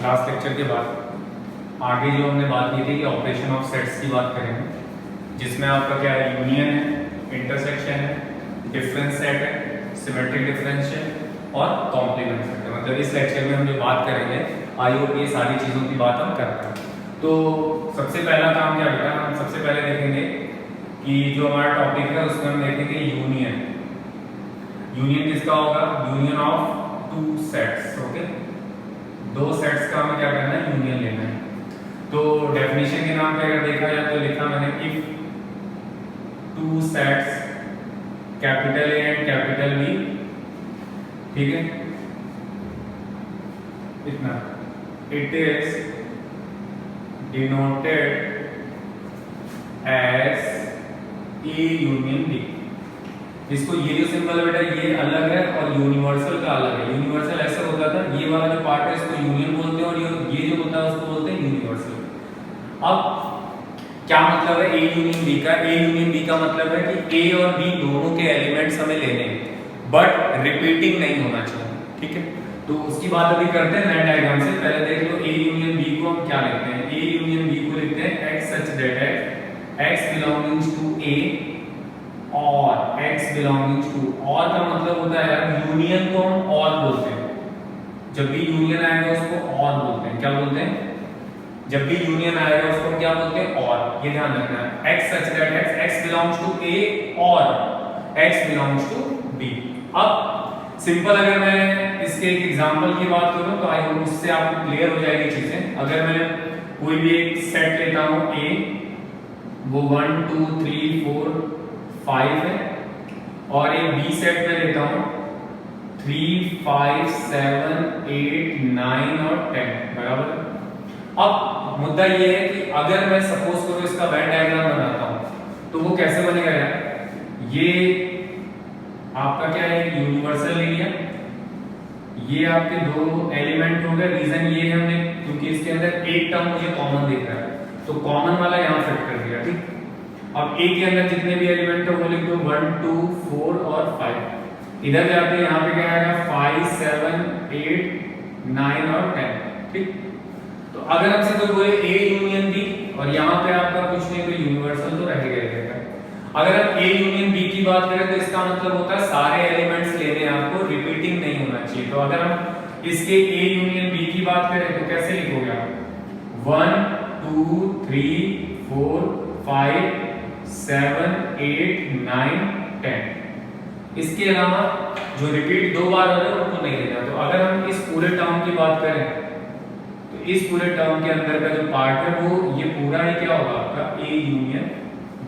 Last lecture के बाद आगे जो हमने बात की थी कि ऑपरेशन ऑफ सेट्स की बात करेंगे, जिसमें आपका क्या है, यूनियन है, इंटरसेक्शन है, डिफरेंस सेट है, सिमेट्रिक डिफरेंशियल और कॉम्प्लीमेंट सेट है। मतलब इस लेक्चर में हम जो बात करेंगे आई होप ये सारी चीज़ों की बात हम करते हैं। तो सबसे पहला काम क्या होगा, हम सबसे पहले देखेंगे कि जो हमारा टॉपिक है उसमें हम देखेंगे यूनियन। यूनियन किसका होगा? Union of two sets. Okay, दो सेट्स का हमें क्या करना है, यूनियन लेना है। तो डेफिनेशन के नाम पे अगर देखा जाए तो लिखा मैंने, if two sets capital A and capital B, ठीक है, इतना, it is denoted as A union B. इसको ये जो सिंबल है बेटा ये अलग है और यूनिवर्सल का अलग है। यूनिवर्सल ऐसा होता था, ये वाला जो पार्ट है इसको यूनियन बोलते हैं और ये जो होता है उसको बोलते हैं यूनिवर्सल। अब क्या मतलब है ए यूनियन बी का? ए यूनियन बी का मतलब है कि ए और बी दोनों के एलिमेंट्स हमें लेने हैं बट रिपीटिंग नहीं होना चाहिए, ठीक है। तो उसकी बात अभी करते हैं वेन डायग्राम से। पहले देख लो ए यूनियन बी को हम क्या लिखते हैं। ए यूनियन बी को लिखते हैं x such that x belongs to a और x belongs to, और का मतलब होता है यूनियन को हम और बोलते हैं। जब भी यूनियन आएगा उसको और बोलते हैं। क्या बोलते हैं? जब भी यूनियन आएगा उसको क्या बोलते हैं? और। ये ध्यान रखना है, x such that x belongs to a और x belongs to b। अब सिंपल अगर मैं इसके एक एग्जांपल की बात करूं तो आई होप उससे आपको क्लियर हो जाएगी चीजें। अगर मैं कोई भी एक सेट लेता हूं a, वो 1 2 3 4 5 है, और एक बी सेट में लेता हूं 3 5 7 8 9 और 10, बराबर। अब मुद्दा ये है कि अगर मैं सपोज करो इसका वेन डायग्राम बनाता हूं तो वो कैसे बनेगा यार? ये आपका क्या है, यूनिवर्सल ले लिया, ये आपके दो एलिमेंट हो गए। रीजन ये है हमने क्योंकि इसके अंदर एक टर्म मुझे कॉमन दिख रहा है तो कॉमन वाला यहां फिट कर दिया, ठीक। अब ए के अंदर जितने भी एलिमेंट है वो लिख दो 1 2 4 और 5। इधर जाके यहाँ पे क्या आएगा 5 7 8 9 और 10, ठीक। तो अगर हमसे कोई बोले ए यूनियन बी और यहाँ पे आपका कुछ नहीं तो यूनिवर्सल तो रहेगा। अगर हम ए यूनियन बी की बात करें तो इसका मतलब होता है सारे एलिमेंट्स लेने आपको, रिपीटिंग नहीं होना चाहिए। तो अगर हम इसके ए यूनियन बी की बात करें तो कैसे लिखोगे आप? 1 2 3 4 5 7 8 9 10। इसके अलावा जो रिपीट दो बार हो रहा है उनको नहीं लेना। तो अगर हम इस पूरे टर्म की बात करें तो इस पूरे टर्म के अंदर का जो पार्ट है वो ये पूरा ही क्या होगा आपका ए यूनियन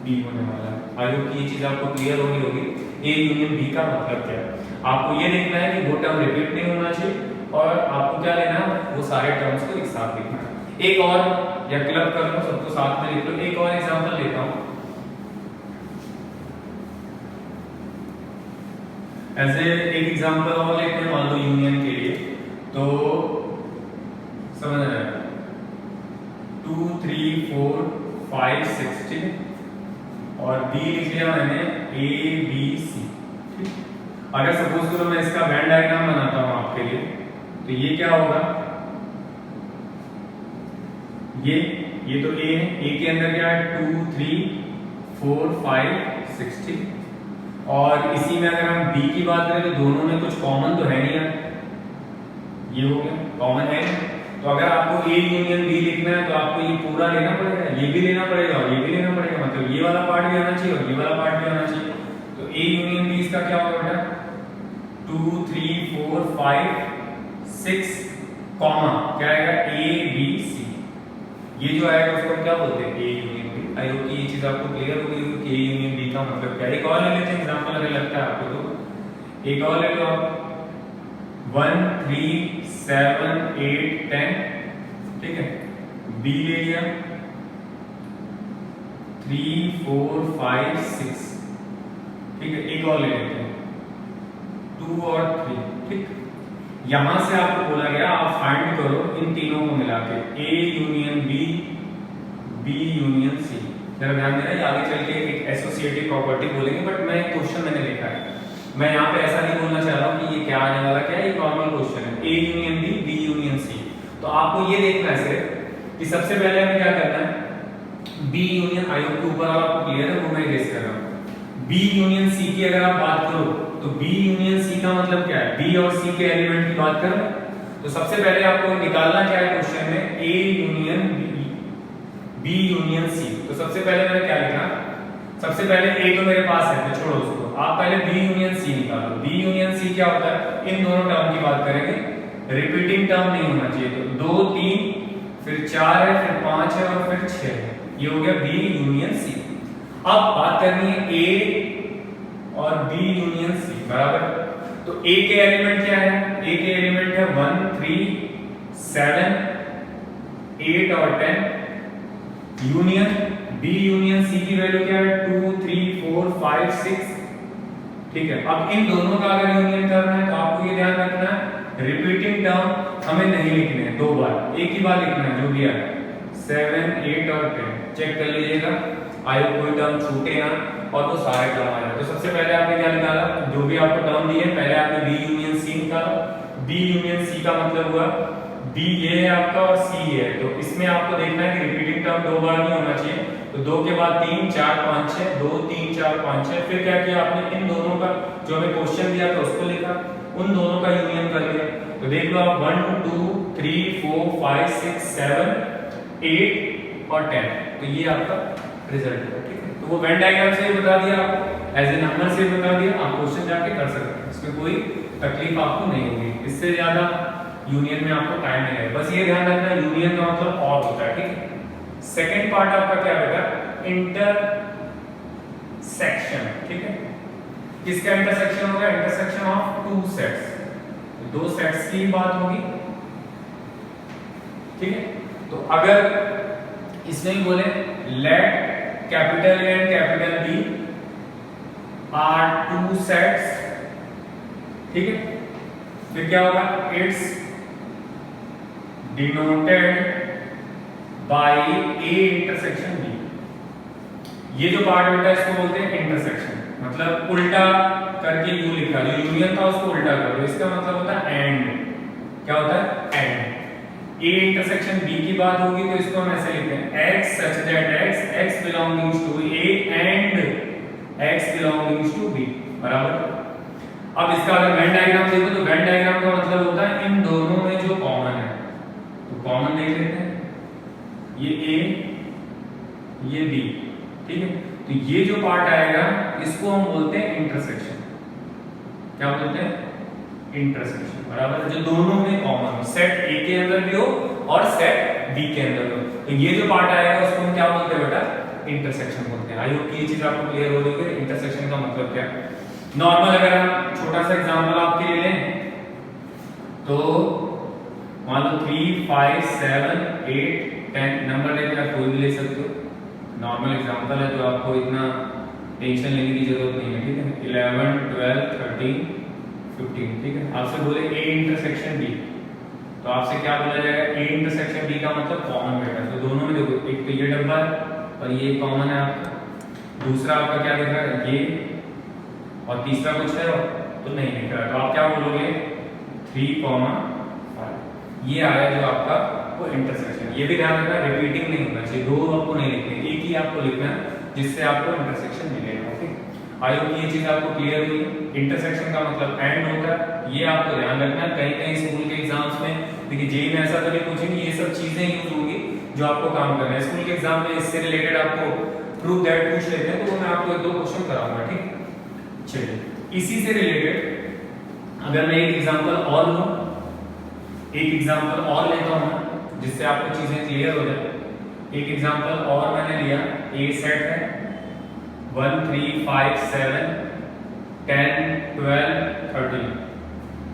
बी होने वाला है। आई होप कि ये चीज आपको क्लियर होगी। ए यूनियन बी का मतलब क्या है? आपको ये देखना है कि वो टर्म रिपीट नहीं होना चाहिए और आपको क्या लेना है, वो सारे टर्म्स को एक साथ लिखना है। एक और, या क्लब कर लो, सबको साथ में लिख लो। एक और एग्जांपल लेता हूं, ऐसे एक एग्जांपल और लेते हैं मान लो यूनियन के लिए। तो समझ रहे हैं 2 3 4 5 6, ठीक है, और बी लिख लिया मैंने ए बी सी, ठीक। अगर सपोज करो मैं इसका वेन डायग्राम बनाता हूं आपके लिए तो ये क्या होगा, ये तो ए है, ए के अंदर क्या है 2 3 4 5 6, ठीक। और इसी में अगर हम बी की बात करें तो दोनों में कुछ कॉमन तो है नहीं यार, ये हो गया कॉमन है। तो अगर आपको ए यूनियन बी लिखना है तो आपको ये पूरा लेना पड़ेगा, ये भी लेना पड़ेगा और ये भी लेना पड़ेगा। मतलब ये वाला पार्ट भी आना चाहिए और ये वाला पार्ट भी आना चाहिए। तो ए यूनियन बी इसका क्या होगा बेटा 2 3 4 5 6 कॉमा क्या आएगा ए बी सी। ये जो आएगा उसको क्या बोलते हैं, A union B. I hope कि ये चीज आपको क्लियर हो गई कि ए यूनियन बी का मतलब क्या है। एक और ले लेते हैं एग्जांपल अगर लगता है आपको तो एक और ले लो आप 1 3 7 8 10, ठीक है। बी ले लिया 3 4 5 6, ठीक है। एक और ले लेते हैं 2 और 3, ठीक। यहां से आपको बोला गया आप फाइंड करो इन तीनों को मिला के A union B, B union C. जरा ध्यान देना, ये आगे चल के एक एसोसिएटिव प्रॉपर्टी बोलेंगे बट मैं एक क्वेश्चन मैंने लिखा है, मैं यहाँ पे ऐसा नहीं बोलना चाह रहा हूँ कि ये क्या आने वाला, क्या है, ये नॉर्मल क्वेश्चन है। A union B, B union C. तो आपको ये देखना है सिर्फ कि सबसे पहले हमें क्या करना है, बी यूनियन, आई होप के ऊपर आपको क्लियर है, वो मैं गेस कर रहा हूं। बी यूनियन सी की अगर आप बात करो तो बी यूनियन सी का मतलब क्या है, बी और सी के एलिमेंट की बात करो। तो सबसे पहले आपको निकालना क्या है क्वेश्चन में, A union B union C. तो सबसे पहले मैंने क्या लिखा, सबसे पहले ए तो मेरे पास है तो छोड़ो उसको, आप पहले बी यूनियन सी निकालो। बी यूनियन सी क्या होता है, इन दोनों टर्म की बात करेंगे, रिपीटिंग टर्म नहीं होना चाहिए। तो 2 3 फिर 4 है, फिर 5 है और फिर 6 है, ये हो गया बी यूनियन सी। अब बात करनी है ए और बी यूनियन सी बराबर। तो ए के एलिमेंट क्या है, ए के एलिमेंट है 1 3 7 8 और 10 यूनियन बी यूनियन सी की वैल्यू क्या है 2 3 4 5 6, ठीक है। अब इन दोनों का अगर यूनियन करना है तो आपको ये ध्यान रखना है रिपीटिंग टर्म हमें नहीं लिखने हैं दो बार, एक ही बार लिखना है जो भी है 7 8 और 10। चेक कर लीजिएगा आई कोई टर्म छूटे ना और वो सारे टर्म आ जाए। तो सबसे पहले आपने क्या निकाला, जो भी आपको टर्म दिए पहले आपने बी यूनियन सी निकाला। बी यूनियन सी का मतलब हुआ बी ये है आपका और सी ये है, तो इसमें आपको देखना है कि रिपीटिंग टर्म दो बार नहीं होना चाहिए। तो 2 के बाद 3 4 5 6, 2 3 4 5 6, फिर क्या किया आपने, इन दोनों का जो हमें क्वेश्चन दिया था उसको लिखा, उन दोनों का यूनियन कर लिया। तो देख लो आप 1 2 3 4 5 6 7 8 और 10, तो ये आपका रिजल्ट है, ठीक है। तो वो वेन डायग्राम से बता दिया आपको, एज ए नंबर से बता दिया, आप क्वेश्चन जाके कर सकते हैं, इसमें कोई तकलीफ आपको नहीं होगी। इससे ज्यादा यूनियन में आपको टाइम नहीं है, बस ये ध्यान रखना यूनियन का मतलब और होता है, ठीक है। सेकंड पार्ट आपका क्या होगा, इंटरसेक्शन, ठीक है। किसका इंटरसेक्शन होगा, इंटरसेक्शन ऑफ टू सेट्स, दो सेट्स की बात होगी, ठीक है। तो अगर इसमें ही बोले let capital A and capital B are two sets, ठीक है, फिर क्या होगा, it's denoted by A intersection B. ये जो पार्ट होता है इसको बोलते हैं इंटरसेक्शन, मतलब उल्टा करके यू लिखा, जो यूनियन था उसको उल्टा कर दो, इसका मतलब होता है एंड। क्या होता है, एंड। ए इंटरसेक्शन बी की बात होगी तो इसको हम ऐसे लिखते हैं x such that x belongs to A and x belongs to B, बराबर। अब इसका अगर वेन डायग्राम देखो तो वेन डायग्राम का मतलब होता है इन दोनों में जो कॉमन है, तो कॉमन देख लेते हैं, ये A ये B, ठीक है। तो ये जो पार्ट आएगा इसको हम बोलते हैं इंटरसेक्शन। क्या बोलते हैं, इंटरसेक्शन, बराबर। जो दोनों में कॉमन हो, सेट A के अंदर भी हो और सेट B के अंदर हो, तो ये जो पार्ट आएगा उसको हम क्या बोलते हैं बेटा, इंटरसेक्शन बोलते हैं। आई होप कि ये चीज आपको क्लियर हो गई है इंटरसेक्शन का मतलब क्या है। नॉर्मल अगर हम छोटा सा एग्जांपल आपके लिए लें तो मान लो 3 5 7 8 10 नंबर लेकर आप कोई भी ले सकते हो, नॉर्मल एग्जांपल है तो आपको इतना टेंशन लेने की जरूरत नहीं है, ठीक है। 11 12 13 15, ठीक है। आपसे बोले A इंटरसेक्शन B, तो आपसे क्या बोला जाएगा, A इंटरसेक्शन B का मतलब कॉमन बेटा। तो दोनों में देखो, एक तो ये डब्बा है और ये कॉमन है आपका, दूसरा आपका क्या दिख रहा है ये, और तीसरा कुछ है तो नहीं दिख रहा, तो आप क्या बोलोगे 3 5, ये आया जो आपका वो इंटरसेक्शन। ये भी ध्यान रखना रिपीटिंग नहीं होना चाहिए, दो आपको नहीं लिखने, एक ही आपको लिखना है जिससे आपको इंटरसेक्शन मिलेगा, ठीक। आई होप ये चीज आपको क्लियर हुई। इंटरसेक्शन का मतलब एंड होता है, ये आपको ध्यान रखना। कहीं कहीं स्कूल के एग्जाम्स में देखिए जेई में ऐसा तो नहीं पूछेंगे, ये सब चीजें यूज होंगी जो आपको काम करना है। स्कूल के एग्जाम में इससे रिलेटेड आपको प्रूव दैट पूछ लेते हैं, तो वो मैं आपको एक दो क्वेश्चन कराऊंगा, ठीक। चलिए, इसी से रिलेटेड अगर मैं एक एग्जांपल और लूं, एक एग्जांपल और लेता हूं जिससे आपको चीजें क्लियर हो जाए। एक एग्जांपल और मैंने लिया, ए सेट है 1 3 5 7 10 12 13,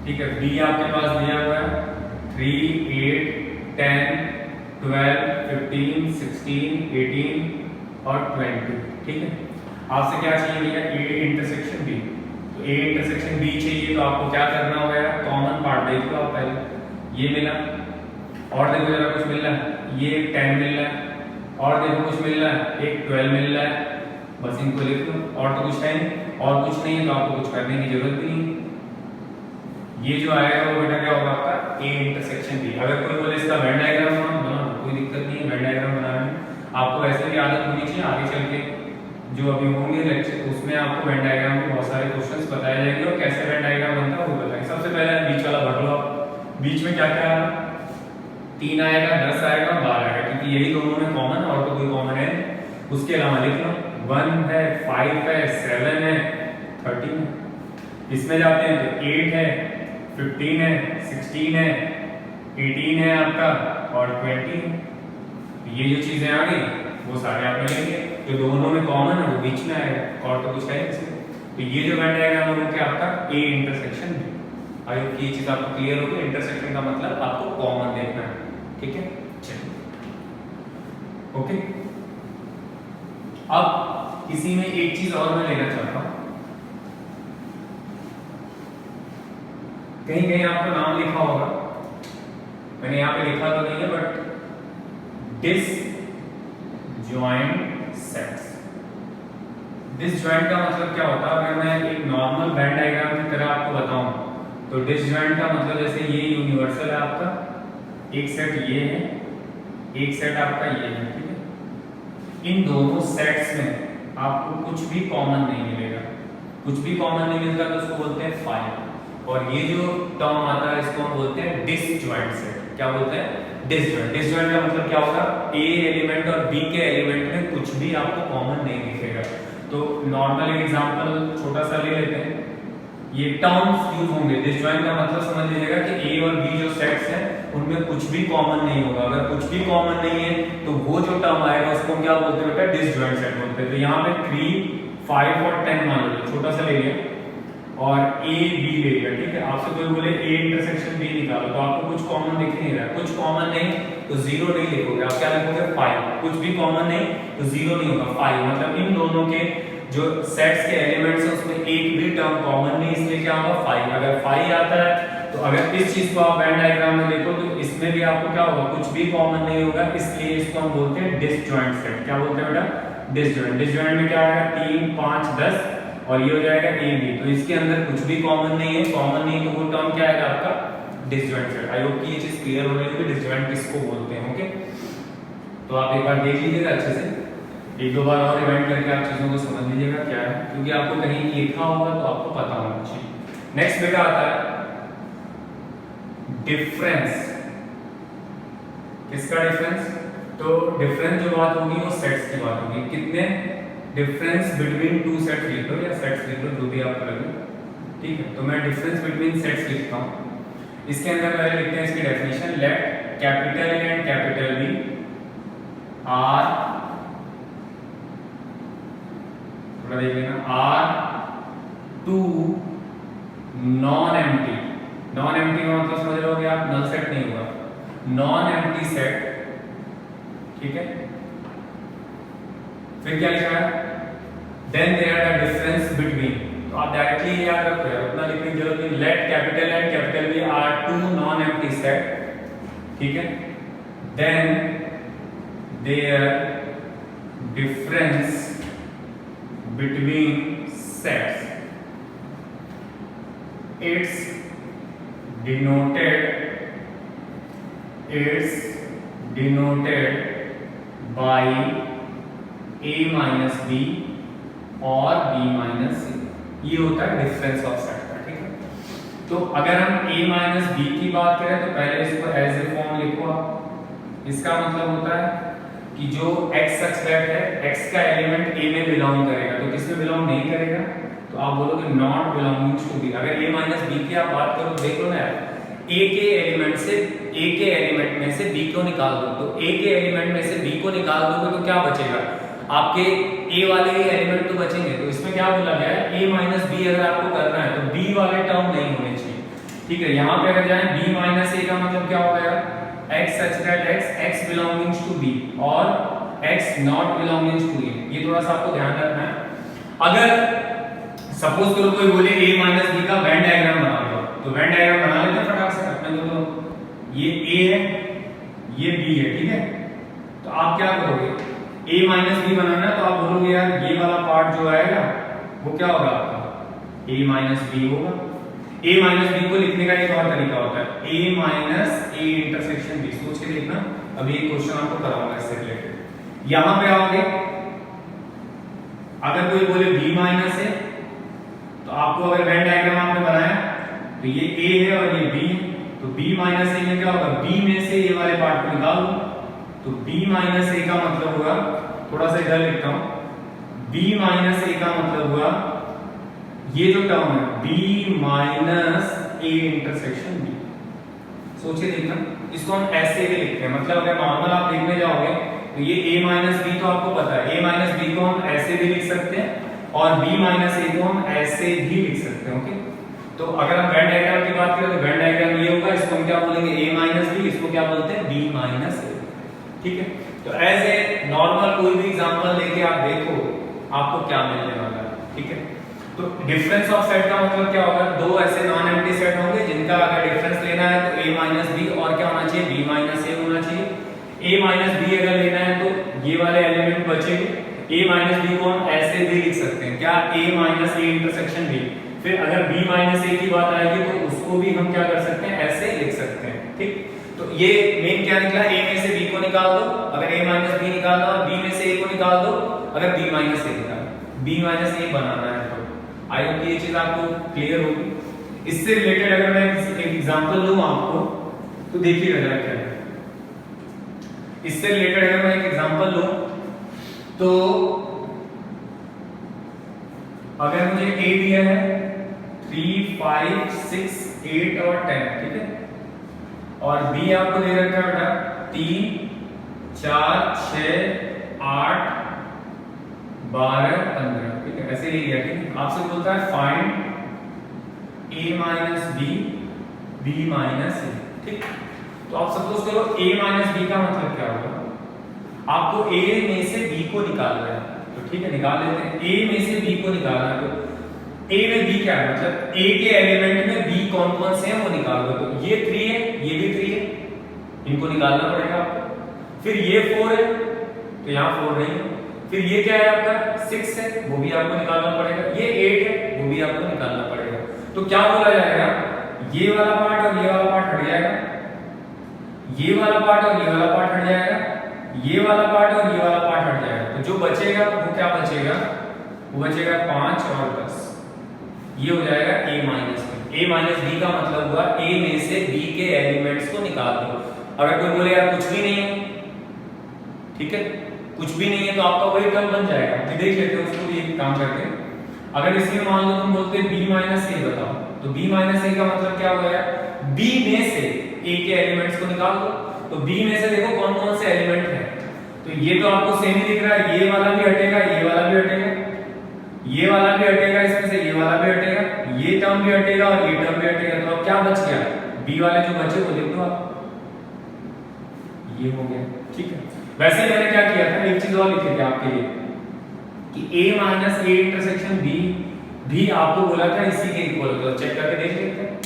ठीक है। बी आपके पास दिया हुआ है 3 8 10 12 15 16 18 और 20, ठीक है। आपसे क्या चाहिए भैया, A इंटरसेक्शन B। तो A इंटरसेक्शन B चाहिए तो आपको क्या करना होगा, कॉमन पार्ट देख लो आप पहले, ये मिला, और देखो जरा कुछ मिल रहा है, ये 10 मिल रहा है, और देखो कुछ मिल रहा है, एक 12 मिल रहा है, बस इनको लिख लो, और तो कुछ है नहीं, और कुछ नहीं है तो आपको कुछ करने की जरूरत भी नहीं। ये जो आएगा वो बेटा क्या होगा आपका ए इंटरसेक्शन बी। अगर कोई बोले इसका वेन डायग्राम बना, कोई दिक्कत नहीं है, वेन डायग्राम बनाने में आपको वैसे भी आदत होनी चाहिए। आगे चल के जो अभी होंगे लेक्चर उसमें आपको वेन डायग्राम के बहुत सारे क्वेश्चंस बताए जाएंगे और कैसे वेन डायग्राम बनता है वो बताएंगे। सबसे पहले बीच वाला भर लो। बीच में क्या क्या है, 3 आएगा, 10 आएगा, 12 आएगा, क्योंकि यही दोनों में कॉमन और तो कोई कॉमन है। उसके अलावा लिख लो 1 है, 5 है, 7 है, 13 है। इसमें जाते हैं तो 8 है, 15 है, 16 है, 18 है आपका और 20 है। ये जो चीजें आ गई वो सारे आप मिलेंगे, जो दोनों में कॉमन है वो बीच में आएगा और तो कुछ है इसमें। तो ये जो वेन डायग्राम है वो क्या आपका ए इंटरसेक्शन है। आई होप कि ये चीज आपको क्लियर होगी। इंटरसेक्शन का मतलब आपको कॉमन देखना है, ठीक है। चलिए ओके, अब इसी में एक चीज और मैं लेना चाहता हूं। कहीं कहीं आपका नाम लिखा होगा, मैंने यहाँ पे लिखा तो नहीं है, बट डिसजॉइंट सेट्स। डिसजॉइंट का मतलब क्या होता है, अगर मैं एक नॉर्मल वेन डायग्राम की तरह आपको बताऊं तो डिसजॉइंट का मतलब जैसे ये यूनिवर्सल है आपका, एक सेट ये है, एक सेट आपका ये है, ठीक है। इन दोनों सेट्स में आपको कुछ भी कॉमन नहीं मिलेगा। कुछ भी कॉमन नहीं मिलता तो उसको बोलते हैं फाई। और ये जो टर्म आता है इसको हम बोलते हैं डिसजॉइंट सेट। क्या बोलते हैं, डिसजॉइंट। डिसजॉइंट का मतलब क्या होगा, ए एलिमेंट और बी के एलिमेंट में कुछ भी आपको कॉमन नहीं दिखेगा। तो नॉर्मल एग्जांपल छोटा सा ले लेते हैं, ये टर्म्स यूज होंगे। डिसजॉइंट का मतलब समझ लीजिएगा कि ए और बी जो सेट्स हैं उनमें कुछ भी कॉमन नहीं होगा। अगर कुछ भी कॉमन नहीं है तो वो जो टर्म आएगा उसको हम क्या बोलते हैं बेटा, डिसजॉइंट सेट बोलते हैं। तो यहाँ पे 3, 5 और 10 मान लो, छोटा सा ले लिया और ए बी ले लिया, ठीक है। आपसे कोई बोले ए इंटरसेक्शन बी निकालो तो आपको कुछ कॉमन दिख नहीं रहा है। कुछ कॉमन नहीं तो 0 नहीं लिखोगे, आप क्या लिखोगे 5। कुछ भी कॉमन नहीं तो 0 नहीं होगा, 5। मतलब इन दोनों के जो सेट्स के एलिमेंट्स हैं उसमें एक भी टर्म कॉमन नहीं, इसलिए क्या होगा 5। अगर 5 आता है तो अगर इस चीज को आप वेन डायग्राम में देखो तो इसमें भी आपको क्या होगा, कुछ भी कॉमन नहीं होगा, इसलिए इसको हम बोलते हैं डिसजॉइंट सेट। क्या बोलते हैं बेटा, डिसजॉइंट। डिसजॉइंट में क्या आएगा, 3, 5, 10 और ये हो जाएगा ए बी। तो इसके अंदर कुछ भी कॉमन नहीं है, कॉमन नहीं तो वो टर्म क्या आएगा आपका, डिसजॉइंट सेट। आई होप कि ये चीज क्लियर हो रही है कि डिसजॉइंट किसको बोलते हैं। ओके, तो आप एक बार देख लीजिएगा अच्छे से, एक दो बार और रिवाइंड करके आप चीजों को समझ लीजिएगा क्या है, क्योंकि आपको कहीं लिखा होगा तो आपको पता होना चाहिए। नेक्स्ट बेटा आता है डिफरेंस। किसका डिफरेंस, तो डिफरेंस जो बात होगी वो सेट्स की बात होगी। कितने डिफरेंस बिटवीन टू सेट्स लिख लो या सेट्स लिख लो, जो भी आपको लगे, ठीक है। तो मैं डिफरेंस बिटवीन सेट्स लिखता हूं। इसके अंदर पहले लिखते हैं इसकी definition, let capital A and capital B are, थोड़ा देख लेना, are two non empty. Non empty का मतलब समझ रहे होगे आप, नल सेट नहीं होगा, नॉन एम्प्टी सेट, ठीक है। फिर क्या लिखा है, then there are difference between. तो आप डायरेक्टली याद रखो यार, उतना लिखने की जरूरत नहीं। Let capital and capital B are two non empty set, ठीक है। Then there difference between sets, it's denoted by a minus b और b minus c। ये होता है डिफरेंस ऑफ सेट का, ठीक है। तो अगर हम a minus b की बात करें तो पहले इसको एज ए फॉर्म लिखो आप। इसका मतलब होता है कि जो x सच दैट है, x का एलिमेंट a में बिलोंग करेगा, तो किस में बिलोंग नहीं करेगा, तो आप बोलोगे नॉट बिलोंगिंग टू बी। अगर a माइनस बी की आप बात करो, देख लो ना यार, a के एलिमेंट से a के एलिमेंट में से b को निकाल दो, तो a के एलिमेंट में से b को निकाल दोगे तो क्या बचेगा, आपके a वाले ही एलिमेंट तो बचेंगे। तो इसमें क्या बोला गया है, a माइनस बी अगर आपको करना है तो b वाले टर्म नहीं होने चाहिए, ठीक है। यहाँ पे अगर जाए b माइनस a का मतलब क्या होगा यार, x such that x belongs to b और x not belongs to a। ये थोड़ा सा आपको ध्यान रखना है। अगर सपोज करो कोई बोले a माइनस b का वेन डायग्राम बना लो, तो वेन डायग्राम बना लेते हैं फटाक से अपने को। तो ये a है, ये b है, ठीक है। तो आप क्या करोगे, a माइनस b बनाना है तो आप बोलोगे यार ये वाला पार्ट जो आएगा वो क्या होगा आपका, a माइनस b होगा। a माइनस बी को लिखने का एक और तरीका होता है, a minus A intersection B. सोच के देखना, अभी एक क्वेश्चन आपको कराऊंगा इससे रिलेटेड। यहां पे आओगे, अगर कोई बोले b माइनस है, तो आपको अगर वेन डायग्राम आपने बनाया तो ये a है और ये b है, तो b माइनस ए में क्या होगा, b में से ये वाले पार्ट को निकाल दो, तो b माइनस ए का मतलब होगा, थोड़ा सा इधर लिखता हूं, b माइनस ए का मतलब हुआ ये जो टर्म है b minus A intersection b। सोचिए देखना, इसको हम ऐसे भी लिखते हैं, मतलब अगर नॉर्मल आप लिखने जाओगे तो ये a माइनस बी तो आपको पता है, a माइनस बी को हम ऐसे भी लिख सकते हैं और b माइनस ए को हम ऐसे भी लिख सकते हैं। ओके, तो अगर हम वेन डायग्राम की बात करें तो वेन डायग्राम ये होगा, इसको हम क्या बोलेंगे, a माइनस बी, इसको क्या बोलते हैं, b माइनस ए। ठीक है, तो एज ए नॉर्मल कोई भी एग्जांपल लेके आप देखो आपको क्या मिलने वाला है। ठीक है, तो डिफरेंस ऑफ सेट का मतलब क्या होगा, दो ऐसे नॉन एम्प्टी सेट होंगे जिनका अगर डिफरेंस लेना है तो a माइनस बी और क्या होना चाहिए, b माइनस ए होना चाहिए। a माइनस बी अगर लेना है तो ये वाले एलिमेंट बचेंगे, a माइनस बी को हम ऐसे भी लिख सकते हैं, क्या, a minus A intersection b। फिर अगर b माइनस ए की बात आएगी तो उसको भी हम क्या कर सकते हैं, ऐसे लिख सकते हैं। ठीक, तो ये मेन क्या निकला, a में से b को निकाल दो, अगर a माइनस बी निकालना और b में से a को निकाल दो, अगर b माइनस ए निकालना, b माइनस ए बनाना है। तो आई होप ये चीज आपको क्लियर होगी। इससे रिलेटेड अगर मैं एक एग्जांपल दूं आपको तो देखिएगा जरा क्या है। इससे रिलेटेड अगर मैं एक एग्जांपल लूं तो अगर मुझे a दिया है 3, 5, 6, 8 और 10, ठीक है, और b आपको दे रखा है बेटा 3, 4, 6, 8, 12, 15, ठीक है, ऐसे ही लिया। ठीक है, आपसे बोलता है find a minus b, b minus a. ठीक, तो आप सपोज करो a माइनस बी का मतलब क्या होगा, आपको a में से b को निकालना है, तो ठीक है निकाल लेते हैं। a में से b को निकालना है, तो a में b क्या है, मतलब a के एलिमेंट में b कौन कौन से हैं वो निकाल दो। तो ये 3 है, ये भी 3 है, इनको निकालना पड़ेगा आपको। फिर ये 4 है, तो यहाँ 4 नहीं है। फिर ये क्या है आपका 6 है, वो भी आपको निकालना पड़ेगा। ये 8 है, वो भी आपको निकालना पड़ेगा। तो क्या बोला जाएगा, ये वाला पार्ट और ये वाला पार्ट हट जाएगा, ये वाला पार्ट और ये वाला पार्ट हट जाएगा, ये वाला पार्ट और ये वाला पार्ट हट जाएगा। तो जो बचेगा वो क्या बचेगा, वो बचेगा 5 और 10, ये हो जाएगा a minus B. a minus B का मतलब हुआ a में से b के एलिमेंट्स को निकाल दो। अगर कोई बोले यार कुछ भी नहीं है, ठीक है, कुछ भी नहीं है, तो आपका वही टर्म बन जाएगा। तो देख लेते हैं उसको भी एक काम करके। अगर इसमें मान लो तुम बोलते b माइनस ए बताओ, तो b माइनस ए का मतलब क्या हो गया, b में से a के एलिमेंट्स को निकाल दो। तो b में से देखो कौन कौन से एलिमेंट है, तो ये तो आपको सेम ही दिख रहा है, ये वाला भी हटेगा, ये वाला भी हटेगा, ये वाला भी हटेगा, इसमें से ये वाला भी हटेगा, ये टर्म भी हटेगा और ये टर्म भी हटेगा। तो अब क्या बच गया, b वाले जो बचे वो लिख दो आप, ये हो गया। ठीक है, वैसे मैंने क्या किया था, एक चीज और लिखी थी आपके लिए कि a minus A intersection b भी आपको बोला था इसी के इक्वल, तो चेक करके देख लेते हैं।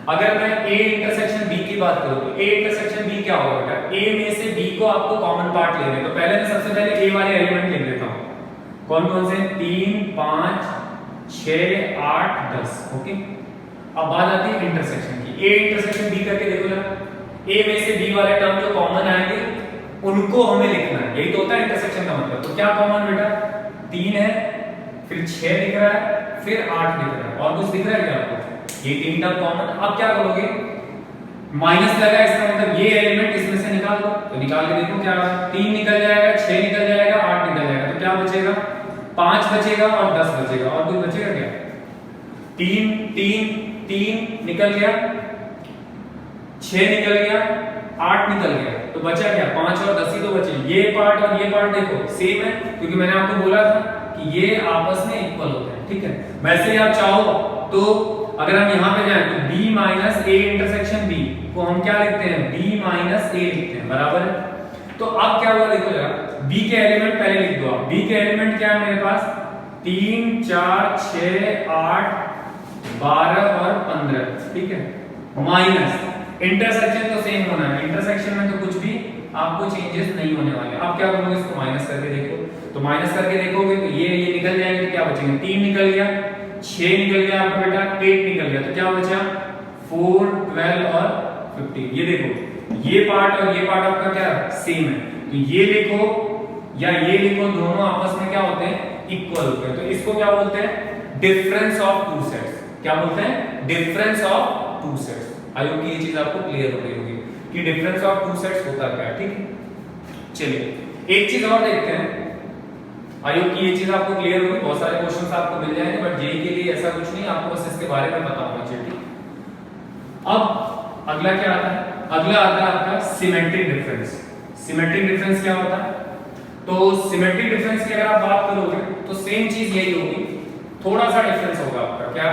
अगर मैं a इंटरसेक्शन b की बात करूं तो a इंटरसेक्शन b क्या होगा बेटा, a में से b को आपको कॉमन पार्ट लेने, तो पहले मैं सबसे पहले a वाले एलिमेंट लिख देता हूं। कौन कौन से, 3, 5, 6, 8, 10। ओके, अब बात आती है इंटरसेक्शन की। a इंटरसेक्शन b करके देखो जरा, a में से b वाले टर्म जो कॉमन आएंगे उनको हमें लिखना है, यही तो होता है इंटरसेक्शन का मतलब। तो क्या कॉमन बेटा, 3 है, फिर 6 दिख रहा है, फिर 8 दिख रहा है, और कुछ दिख रहा है क्या आपको, ये 3 टर्म कॉमन। अब क्या करोगे, माइनस लगा, इसका मतलब ये एलिमेंट इसमें से निकाल दो। तो निकाल के देखो क्या, 3 निकल जाएगा, 6 निकल जाएगा, 8 निकल जाएगा, तो क्या बचेगा, 5 बचेगा और 10 बचेगा, और कुछ बचेगा क्या, 3 3 3 निकल गया, 6 निकल गया, 8 निकल गया, तो बचा क्या, 5 और 10 ही तो बचे। ये पार्ट और ये पार्ट देखो सेम है, क्योंकि मैंने आपको बोला था कि ये आपस में इक्वल होते हैं। ठीक है, वैसे ही आप चाहो तो अगर हम यहाँ पे जाएं तो b minus A intersection b को हम क्या लिखते हैं, b माइनस ए लिखते हैं, बराबर है। तो अब क्या हुआ देखो जरा, b के एलिमेंट पहले लिख दो आप। b के एलिमेंट क्या है मेरे पास, 3, 4, 6, 8, 12 और 15। ठीक है, माइनस इंटरसेक्शन तो सेम होना है, इंटरसेक्शन में तो कुछ भी आपको चेंजेस नहीं होने वाले। अब क्या करोगे, इसको माइनस करके देखो, तो माइनस करके देखोगे तो ये निकल जाएंगे, तो क्या बचेंगे, 3 निकल गया, 6 निकल गया आपका बेटा, 8 निकल गया, तो क्या बचा 4, 12 और 15। ये देखो ये पार्ट और ये पार्ट आपका क्या सेम है, तो ये लिखो या ये लिखो, दोनों आपस में क्या होते हैं इक्वल होते हैं, तो इसको क्या बोलते हैं डिफरेंस ऑफ टू सेट्स। क्या बोलते हैं difference of two sets. I hope कि ये चीज आपको क्लियर हो गई होगी कि डिफरेंस ऑफ टू सेट्स होता क्या है। ठीक है, चलिए एक चीज और देखते हैं। आई होप कि ये चीज आपको क्लियर होगी, बहुत सारे क्वेश्चंस आपको मिल जाएंगे, बट जेई के लिए ऐसा कुछ नहीं, आपको बस इसके बारे में पता होना चाहिए। ठीक, अब अगला क्या आता है, अगला आता है आपका सिमेट्रिक डिफरेंस। सिमेट्रिक डिफरेंस क्या होता है, तो सिमेट्रिक डिफरेंस की अगर आप बात करोगे तो सेम चीज यही होगी, थोड़ा सा डिफरेंस होगा आपका। क्या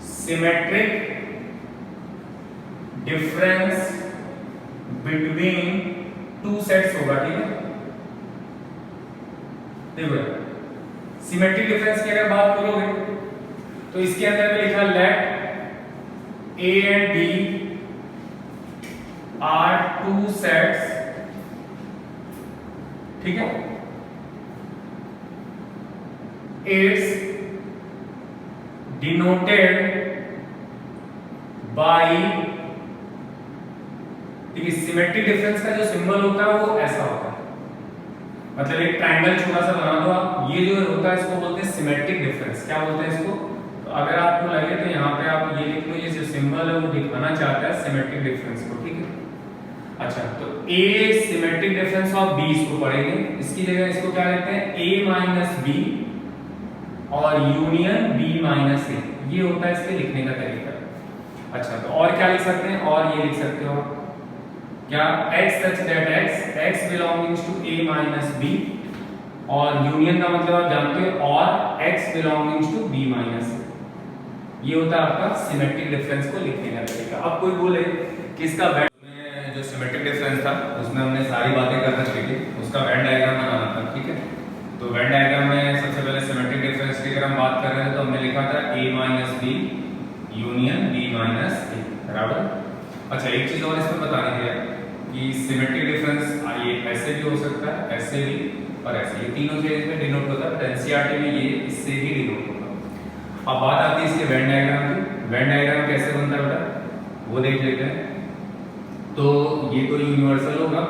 symmetric difference between two sets होगा। ठीक है, देखो सिमेट्रिक डिफरेंस की अगर बात करोगे तो इसके अंदर में लिखा late A and B are two sets। ठीक है, it's denoted by, देखिए सिमेट्रिक डिफरेंस का जो सिंबल होता है वो ऐसा होता है, मतलब एक ट्रायंगल छोटा सा बना दो आप, ये जो होता है इसको बोलते हैं सिमेट्रिक डिफरेंस। क्या बोलते हैं इसको, तो अगर आपको लगे तो यहाँ पे आप ये लिख लो, ये जो सिंबल है वो दिखाना चाहता है सिमेट्रिक डिफरेंस को। ठीक है, अच्छा तो A symmetric difference of B इसको पढ़ेंगे, इसकी जगह इसको क्या लिखते हैं A माइनस B और यूनियन B माइनस A, ये होता है इसके लिखने का तरीका। अच्छा तो और क्या लिख सकते हैं, और ये लिख सकते हो क्या x such that x belongs to A minus B, और यूनियन का मतलब आप जानते हो और x belongs to B minus A, ये होता है आपका सिमेट्रिक डिफरेंस को लिखने का तरीका। अब कोई बोले कि इसका में जो सिमेट्रिक डिफरेंस था उसमें हमने सारी बातें कर रखी थी, उसका वेन डायग्राम बनाना था। ठीक है, तो वेन डायग्राम में सबसे पहले सिमेट्रिक डिफरेंस की अगर हम बात कर रहे हैं तो हमने लिखा था A minus B union B minus A, बराबर। अच्छा एक चीज और इसमें बतानी है कि सिमेट्रिक डिफरेंस ये ऐसे भी हो सकता है, ऐसे भी और ऐसे, ये तीनों से इसमें डिनोट होता है, एनसीईआरटी में ये इससे ही डिनोट होता है। अब बात आती है इसके वेन डायग्राम की। वेन डायग्राम कैसे बनता है बेटा वो देख लेते हैं। तो ये तो यूनिवर्सल होगा,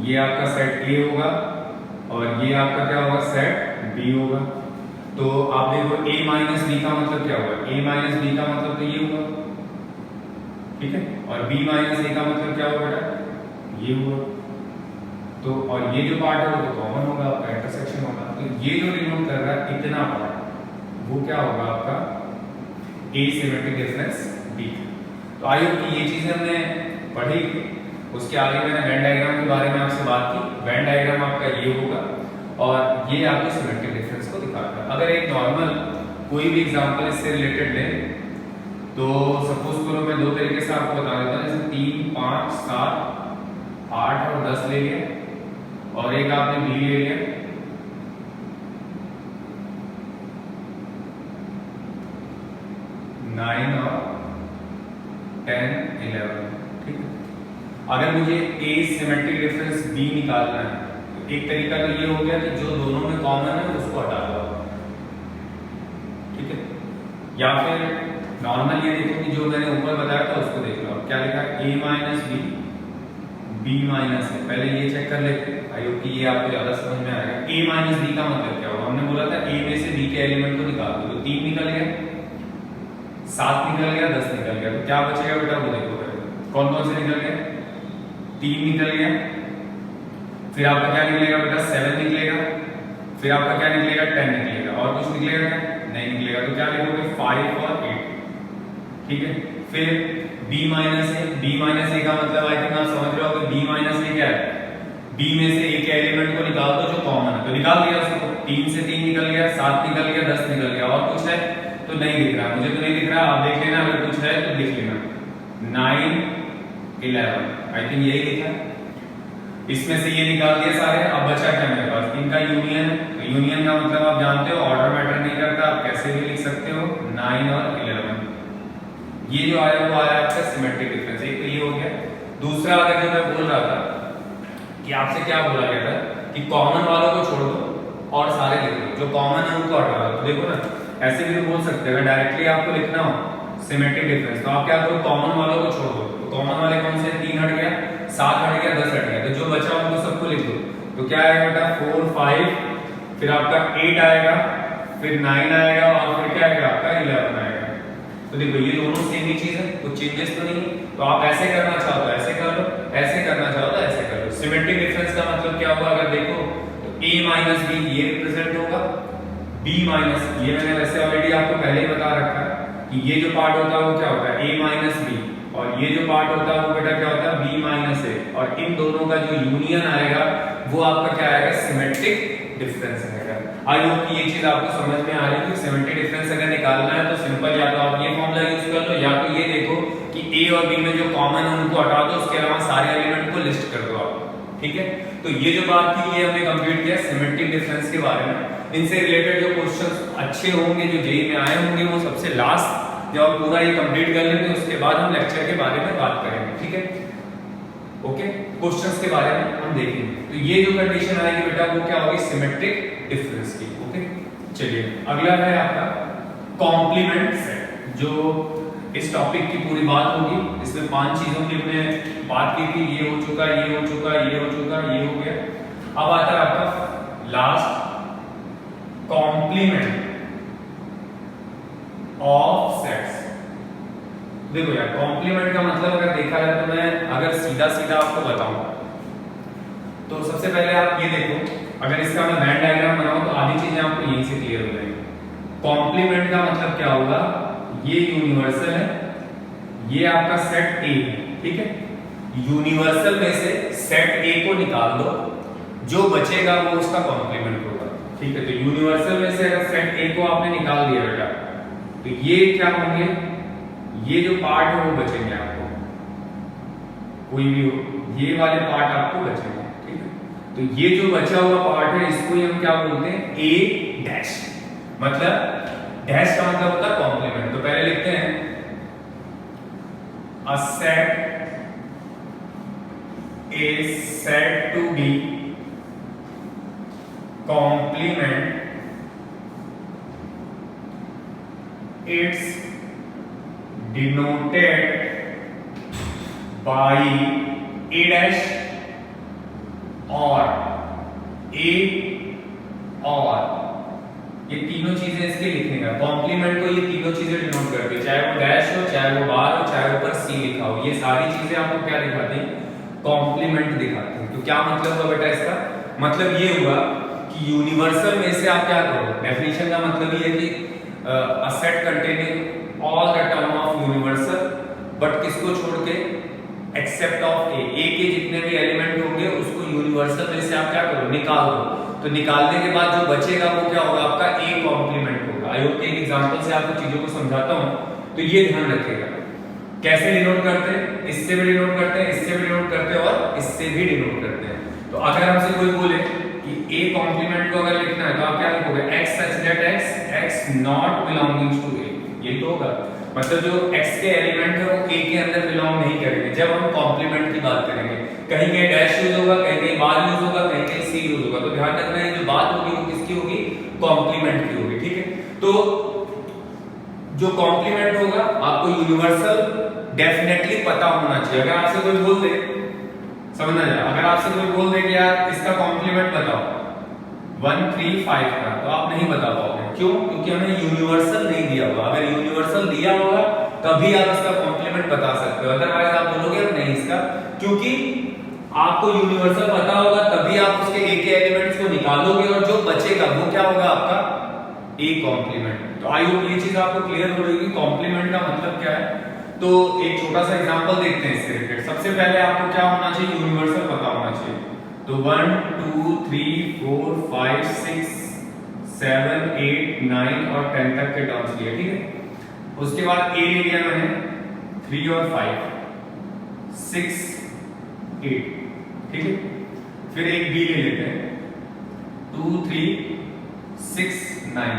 ये आपका सेट A होगा और ये आपका क्या होगा सेट B होगा। तो आप देखो A माइनस B का मतलब क्या होगा, A माइनस B का मतलब तो ये होगा। ठीक है, और B माइनस A का मतलब क्या होगा बेटा ये हुआ। तो और ये जो पार्ट है वो तो कॉमन होगा, आपका इंटरसेक्शन होगा। तो ये जो डिनोट कर रहा है इतना पार्ट वो क्या होगा आपका A सिमेट्रिक डिफरेंस B। तो आई होप कि ये चीजें हमने पढ़ी। उसके आगे मैंने वेन डायग्राम के बारे में आपसे बात की। वेन डायग्राम आपका ये होगा और ये आपके सिमेट्रिक डिफरेंस को दिखाता है। अगर एक नॉर्मल कोई भी एग्जांपल इससे रिलेटेड ले तो सपोज करो मैं दो तरीके से आपको बता देता हूँ, जैसे 3, 5, 7, 8 और 10 ले लिया और एक आपने B ले लिया, 9 और 10, 11। ठीक है, अगर मुझे A सिमेट्रिक डिफरेंस B निकालना है तो एक तरीका तो ये हो गया कि जो दोनों में कॉमन है उसको हटा दो। ठीक है, या फिर नॉर्मल ये देखो कि जो मैंने ऊपर बताया था उसको देख लो। क्या लिखा है A minus B B minus A। पहले ये चेक कर लेते हैं, आई होप कि ये आपको ज्यादा समझ में आएगा। A माइनस B का मतलब क्या होगा, हमने बोला था A में से B के एलिमेंट को निकाल दो, तो 3 निकल गया, 7 निकल गया, 10 निकल गया, तो क्या बचेगा बेटा वो देखो कौन कौन से निकल गया। 3 निकल गया, फिर आपका क्या निकलेगा बेटा 7 निकलेगा, फिर आपका क्या निकलेगा 10 निकलेगा, और कुछ निकलेगा क्या नहीं निकलेगा। तो क्या लिखोगे 5 और 8। ठीक है, फिर B माइनस A का मतलब आई थिंक आप समझ रहे हो कि B माइनस A क्या है, B में से एक एलिमेंट को निकाल दो जो कॉमन है, तो निकाल दिया उसको। 3 से 3 निकल गया, 7 निकल गया, 10 निकल गया, और कुछ है तो नहीं दिख रहा, मुझे तो नहीं दिख रहा, आप देख लेना, अगर कुछ है तो लिख लेना। 9, 11 आई थिंक यही लिखा है। इसमें से ये निकाल दिए सारे, अब बचा क्या मेरे पास इनका यूनियन। तो यूनियन का मतलब आप जानते हो ऑर्डर मैटर नहीं करता, आप कैसे भी लिख सकते हो 9 और 11। ये जो आया वो आया आपका सिमेट्रिक डिफरेंस। एक तो ये हो गया। दूसरा अगर जो मैं बोल रहा था कि आपसे क्या बोला गया था कि कॉमन वालों को छोड़ दो, और सारे लिख दो, जो कॉमन है उनको हटा दो। तो देखो ना, ऐसे भी तो बोल सकते हैं, अगर डायरेक्टली आपको लिखना हो सिमेट्रिक डिफरेंस तो आप क्या करो, कॉमन वालों को छोड़ दो। तो कॉमन वाले कौन से, 3 हट गया, 7 हट गया, 10 हट गया, तो जो बचा उनको सबको लिख दो। तो क्या आएगा बेटा, 4 5, फिर आपका 8 आएगा, फिर 9 आएगा, और फिर क्या आएगा आपका 11 आएगा। तो देखो ये दोनों सेम ही चीज है, कुछ चेंजेस तो नहीं है। तो आप ऐसे करना चाहो तो ऐसे कर लो, ऐसे करना चाहो तो ऐसे कर लो। सिमेट्रिक डिफरेंस का मतलब क्या होगा, अगर देखो तो a माइनस बी ये रिप्रेजेंट होगा, b माइनस, ये मैंने वैसे ऑलरेडी आपको पहले ही बता रखा है कि ये जो पार्ट होता है वो क्या होता है, a माइनस बी, और ये जो पार्ट होता है वो बेटा क्या होता है, b माइनस a, और इन दोनों का जो यूनियन आएगा वो आपका क्या आएगा, सिमेट्रिक डिफरेंस आएगा। आई होप कि ये चीज आपको समझ में आ रही है कि सिमेट्रिक डिफरेंस अगर निकालना है तो सिंपल या तो आप ये फॉर्मूला यूज कर लो, या तो ये देखो कि a और b में जो कॉमन है उनको हटा दो, उसके अलावा सारे एलिमेंट को लिस्ट कर दो आप। ठीक है, तो ये जो बात थी ये हमने कंप्लीट किया सिमेट्रिक डिफरेंस के बारे में। इनसे रिलेटेड जो क्वेश्चंस अच्छे होंगे जो जेईई में आए होंगे वो सबसे लास्ट जब आप पूरा ये कंप्लीट कर लेंगे उसके बाद हम लेक्चर के बारे में बात करेंगे। ठीक है, ओके, क्वेश्चंस के बारे में हम देखेंगे। तो ये जो कंडीशन आएगी बेटा वो क्या होगी, सिमेट्रिक डिफरेंस की। ओके, चलिए अगला है आपका कॉम्प्लीमेंट सेट, जो इस टॉपिक की पूरी बात होगी। इसमें 5 चीजों की हमने बात की थी, ये हो चुका, ये हो चुका, ये हो चुका, ये हो गया। अब आता है आपका लास्ट, कॉम्प्लीमेंट ऑफ सेट्स। देखो यार, कॉम्प्लीमेंट का मतलब अगर देखा जाए तो मैं अगर सीधा सीधा आपको बताऊं तो सबसे पहले आप ये देखो, अगर इसका मैं वेन डायग्राम बनाऊं तो आधी चीजें आपको यहीं से क्लियर हो जाएंगी। कॉम्प्लीमेंट का मतलब क्या होगा, ये यूनिवर्सल है, ये आपका सेट ए है। ठीक है, यूनिवर्सल में से सेट ए को निकाल दो, जो बचेगा वो उसका कॉम्प्लीमेंट होगा। ठीक है, तो यूनिवर्सल में से अगर सेट ए को आपने निकाल दिया बेटा तो ये क्या होंगे, ये जो पार्ट है वो बचेंगे आपको, कोई भी हो, ये वाले पार्ट आपको बचेंगे। ठीक है, तो ये जो बचा हुआ पार्ट है इसको ही हम क्या बोलते हैं, ए डैश। मतलब डैश का मतलब होता है कॉम्प्लीमेंट। तो पहले लिखते हैं a set is said to be complement it's denoted by a dash or a और ये तीनों चीजें इसके लिखने का, कॉम्प्लीमेंट को ये तीनों चीजें डिनोट करती है, चाहे वो डैश हो, चाहे वो बार हो, चाहे ऊपर सी लिखा हो, ये सारी चीजें आपको क्या दिखाती है, कॉम्प्लीमेंट दिखाते हैं। तो क्या मतलब हुआ बेटा इसका, मतलब ये हुआ कि यूनिवर्सल में से आप क्या करो, डेफिनेशन का मतलब ये है कि a set containing all the term of universal but किसको छोड़ के, एक्सेप्ट ऑफ ए के जितने भी एलिमेंट होंगे उसको यूनिवर्सल में से आप क्या करो, निकाल दो। तो निकालने के बाद जो बचेगा वो क्या होगा, आपका ए कॉम्प्लीमेंट होगा। आई होप के एक एग्जांपल से आपको चीजों को समझाता हूं, तो ये ध्यान रखिएगा। कैसे डिनोट करते हैं, इससे भी डिनोट करते हैं, इससे भी डिनोट करते हैं और इससे भी डिनोट करते हैं। तो अगर हमसे कोई बोले कि a कॉम्प्लीमेंट को अगर लिखना है तो आप क्या लिखोगे, x such that x not belonging to a, ये तो होगा, मतलब जो x के एलिमेंट है वो a के अंदर बिलोंग नहीं करेंगे जब हम कॉम्प्लीमेंट की बात करेंगे। कहीं कहीं डैश यूज होगा, कहीं कहीं बार यूज होगा, कहीं कहीं सी यूज होगा। तो ध्यान रखना है जो बात होगी वो किसकी होगी, कॉम्प्लीमेंट की होगी। ठीक है, तो जो कॉम्प्लीमेंट होगा आपको यूनिवर्सल डेफिनेटली पता होना चाहिए। अगर आपसे कोई बोल दे, समझना है, अगर आपसे कोई बोल दे कि यार इसका कॉम्प्लीमेंट बताओ 1 3 5 का, तो आप नहीं बता पाओगे। क्यों? क्योंकि हमें यूनिवर्सल नहीं दिया हुआ। अगर यूनिवर्सल दिया होगा तभी आप इसका कॉम्प्लीमेंट बता सकते हो, अदरवाइज आप बोलोगे नहीं इसका, क्योंकि आपको यूनिवर्सल पता होगा तभी आप उसके ए के एलिमेंट्स को निकालोगे और जो बचेगा वो क्या होगा, आपका ए कॉम्प्लीमेंट। तो आई होप ये चीज आपको क्लियर हो रही है कॉम्प्लीमेंट का मतलब क्या है। तो एक छोटा सा एग्जांपल देखते हैं इससे रिलेटेड। सबसे पहले आपको क्या होना चाहिए, यूनिवर्सल पता होना चाहिए। तो 1 2 3 4 5 6 7 8 9 और 10 तक के टर्म्स लिए। ठीक है, उसके बाद ए ले लिया मैंने 3 और 5 6 8। ठीक है, फिर एक बी ले लेते हैं 2 3 6 9।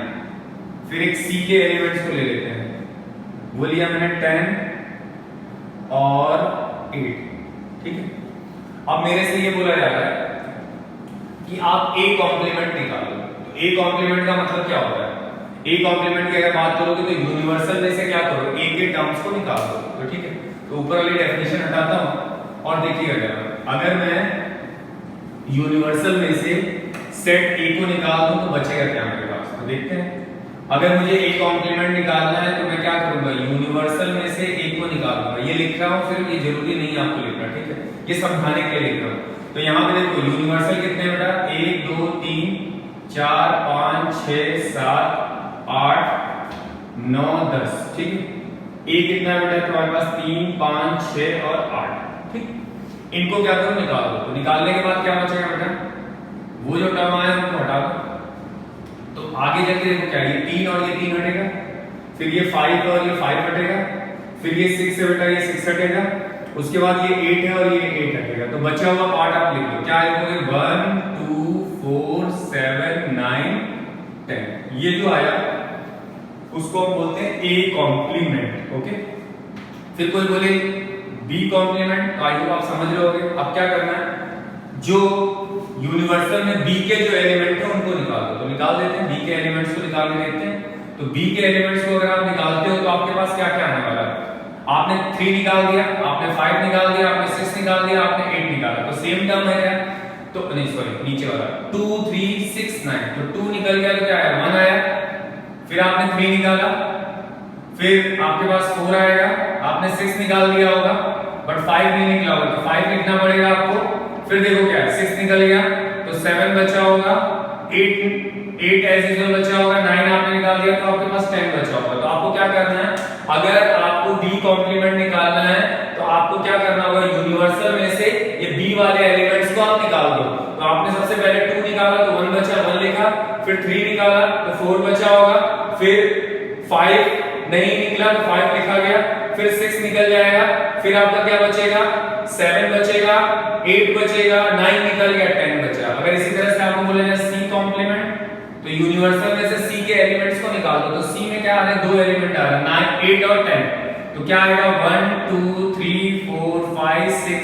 फिर एक सी के एलिमेंट्स को ले लेते हैं, वो लिया मैंने 10 और 8। ठीक है, अब मेरे से ये बोला जा रहा है कि आप ए कॉम्प्लीमेंट निकालो। ए कॉम्प्लीमेंट का मतलब क्या होता है? ए कॉम्प्लीमेंट की अगर बात करोगे तो यूनिवर्सल में से क्या करो, ए के टर्म्स को निकाल दो। तो ठीक है, तो ऊपर वाली डेफिनेशन हटाता हूं और देखिएगा जरा, अगर मैं यूनिवर्सल में से सेट ए को निकाल दूं तो बचेगा क्या मेरे पास? तो देखते हैं। अगर मुझे ए कॉम्प्लीमेंट निकालना है तो मैं क्या करूंगा, यूनिवर्सल में से ए को निकाल दूंगा। ये लिख रहा हूं, सिर्फ ये जरूरी नहीं है आपको लिखना, ठीक है, ये समझाने के लिए लिख रहा हूं। तो यहाँ पे देखो यूनिवर्सल कितने बेटा, 1 2 3 4 5 6 7 8 9 10, ठीक है। ए कितना है बेटा तुम्हारे पास, 3 5 6 और 8, ठीक। इनको क्या करो, निकाल दो। तो निकालने के बाद क्या बचेगा बेटा, वो जो टर्म आया उनको हटा दो। तो आगे जाके देखो क्या, ये 3 और ये 3 हटेगा, फिर ये 5 और ये 5 हटेगा, फिर ये 6 है बेटा, ये 6 हटेगा, उसके बाद ये 8 है और ये 8 हटेगा। तो बचा हुआ पार्ट आप लिख लो, क्या लिखोगे, 1 2 4 7 9 10। ये जो आया उसको हम बोलते हैं ए कॉम्प्लीमेंट, ओके। फिर कोई बोले बी कॉम्प्लीमेंट, तो आई होप आप समझ रहे होगे। अब क्या करना है, जो यूनिवर्सल में बी के जो एलिमेंट है उनको निकाल दो। तो निकाल देते हैं, बी के एलिमेंट्स को निकाल के देखते हैं। तो बी के एलिमेंट्स को अगर आप निकालते हो तो आपके पास क्या क्या आने वाला है, आपने 3 निकाल दिया, आपने 5 निकाल दिया, आपने 6 निकाल दिया, आपने 8 निकाला, तो सेम टर्म है क्या, तो नहीं सॉरी नीचे वाला 2 3 6 9, तो 2 निकल गया तो क्या आया, 1 आया। फिर आपने 3 निकाला, फिर आपके पास 4 आएगा, आपने 6 निकाल दिया होगा बट 5 नहीं निकला होगा, तो 5 लिखना पड़ेगा आपको। फिर देखो क्या है, 6 निकल गया तो 7 बचा होगा, 8 एज यूजुअल बचा होगा, 9 आपने निकाल दिया तो आपके पास 10 बचा होगा। तो आपको क्या करना है, अगर आपको बी कॉम्प्लीमेंट निकालना है तो आपको क्या करना होगा, यूनिवर्सल में से ये बी वाले एलिमेंट्स को आप निकाल दो। तो आपने सबसे पहले 2 निकाला तो 1 बचा, 1 लिखा, फिर 3 निकाला तो 4 बचा होगा, फिर 5 नहीं निकला तो 5 लिखा गया, फिर 6 निकल जाएगा, फिर आपका क्या बचेगा, 7 बचेगा, 8 बचेगा, 9 निकल गया, 10 बचा। अगर इसी तरह से आपको बोला जाए सी कॉम्प्लीमेंट, तो यूनिवर्सल में से सी के एलिमेंट्स को निकाल दो। तो सी में क्या आ रहा है, 2 एलिमेंट आ रहा है, 9 8 और 10, तो क्या आएगा 1 2 3 4 5 6